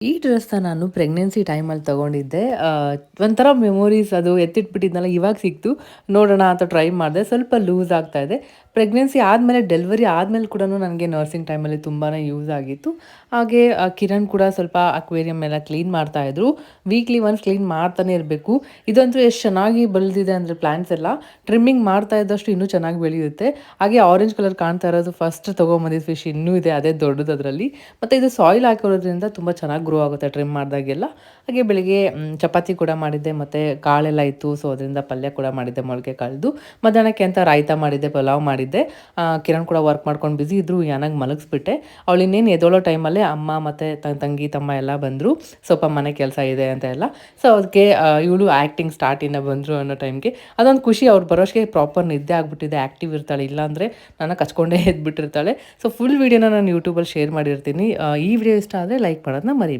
ಈ ಡ್ರೆಸ್‌ನ ನಾನು ಪ್ರೆಗ್ನೆನ್ಸಿ ಟೈಮಲ್ಲಿ ತಗೊಂಡಿದ್ದೆ. ಒಂಥರ ಮೆಮೊರೀಸ್ ಅದು ಎತ್ತಿಟ್ಬಿಟ್ಟಿದ್ನಲ್ಲ ಇವಾಗ ಸಿಕ್ತು. ನೋಡೋಣ ಅಂತ ಟ್ರೈ ಮಾಡಿದೆ. ಸ್ವಲ್ಪ ಲೂಸ್ ಆಗ್ತಾ ಇದೆ. ಪ್ರೆಗ್ನೆನ್ಸಿ ಆದಮೇಲೆ ಡೆಲಿವರಿ ಆದ್ಮೇಲೆ ಕೂಡನು ನನಗೆ ನರ್ಸಿಂಗ್ ಟೈಮಲ್ಲಿ ತುಂಬಾನೇ ಯೂಸ್ ಆಗಿತ್ತು. ಹಾಗೆ ಕಿರಣ್ ಕೂಡ ಸ್ವಲ್ಪ ಅಕ್ವೇರಿಯಂ ಎಲ್ಲ ಕ್ಲೀನ್ ಮಾಡ್ತಾ ಇದ್ರು. ವೀಕ್ಲಿ ಒನ್ಸ್ ಕ್ಲೀನ್ ಮಾಡ್ತಾನೆ ಇರಬೇಕು. ಇದಂತೂ ಎಷ್ಟು ಚೆನ್ನಾಗಿ ಬೆಳೆದಿದೆ ಅಂದರೆ ಪ್ಲಾಂಟ್ಸ್ ಎಲ್ಲ ಟ್ರಿಮ್ಮಿಂಗ್ ಮಾಡ್ತಾ ಇದ್ದಷ್ಟು ಇನ್ನೂ ಚೆನ್ನಾಗಿ ಬೆಳೆಯುತ್ತೆ. ಹಾಗೆ ಆರೆಂಜ್ ಕಲರ್ ಕಾಣ್ತಾ ಇರೋದು ಫಸ್ಟ್ ತಗೊಂಬಂದಿದ್ದು ಫಿಶ್ ಇನ್ನೂ ಇದೆ ಅದೇ ದೊಡ್ಡದು ಅದರಲ್ಲಿ. ಮತ್ತು ಇದು ಸಾಯಿಲ್ ಹಾಕಿರೋದ್ರಿಂದ ತುಂಬ ಚೆನ್ನಾಗಿ ಗ್ರೋ ಆಗುತ್ತೆ ಟ್ರಿಮ್ ಮಾಡಿದಾಗೆಲ್ಲ. ಹಾಗೆ ಬೆಳಿಗ್ಗೆ ಚಪಾತಿ ಕೂಡ ಮಾಡಿದ್ದೆ ಮತ್ತು ಕಾಳೆಲ್ಲ ಇತ್ತು. ಸೊ ಅದರಿಂದ ಪಲ್ಯ ಕೂಡ ಮಾಡಿದ್ದೆ ಮೊಳಕೆ ಕಾಳ್ದು. ಮಧ್ಯಾಹ್ನಕ್ಕೆ ಅಂತ ರಾಯ್ತ ಮಾಡಿದ್ದೆ, ಪಲಾವ್ ಮಾಡಿದ್ದೆ. ಕಿರಣ್ ಕೂಡ ವರ್ಕ್ ಮಾಡ್ಕೊಂಡು ಬ್ಯುಸಿ ಇದ್ದರು. ಯಾನಾಗಿ ಮಲಗಿಸ್ಬಿಟ್ಟೆ. ಅವಳು ಇನ್ನೇನು ಎದ್ದೋಳೋ ಟೈಮಲ್ಲೇ ಅಮ್ಮ ಮತ್ತು ತಂಗಿ ತಮ್ಮ ಎಲ್ಲ ಬಂದರು. ಸ್ವಲ್ಪ ಮನೆ ಕೆಲಸ ಇದೆ ಅಂತ ಎಲ್ಲ. ಸೊ ಅದಕ್ಕೆ ಇವಳು ಆ್ಯಕ್ಟಿಂಗ್ ಸ್ಟಾರ್ಟಿಂದ ಬಂದರು ಅನ್ನೋ ಟೈಮ್ಗೆ ಅದೊಂದು ಖುಷಿ. ಅವ್ರು ಬರೋಷ್ಗೆ ಪ್ರಾಪರ್ ನಿದ್ದೆ ಆಗಿಬಿಟ್ಟಿದೆ. ಆ್ಯಕ್ಟಿವ್ ಇರ್ತಾಳೆ, ಇಲ್ಲಾಂದರೆ ನನ್ನ ಕಚ್ಕೊಂಡೇ ಎದ್ಬಿಟ್ಟಿರ್ತಾಳೆ. ಸೊ ಫುಲ್ ವೀಡಿಯೋನ ನಾನು ಯೂಟ್ಯೂಬಲ್ಲಿ ಶೇರ್ ಮಾಡಿರ್ತೀನಿ. ಈ ವಿಡಿಯೋ ಇಷ್ಟ ಆದರೆ ಲೈಕ್ ಮಾಡೋದನ್ನ ಮರಿಬೇಡಿ.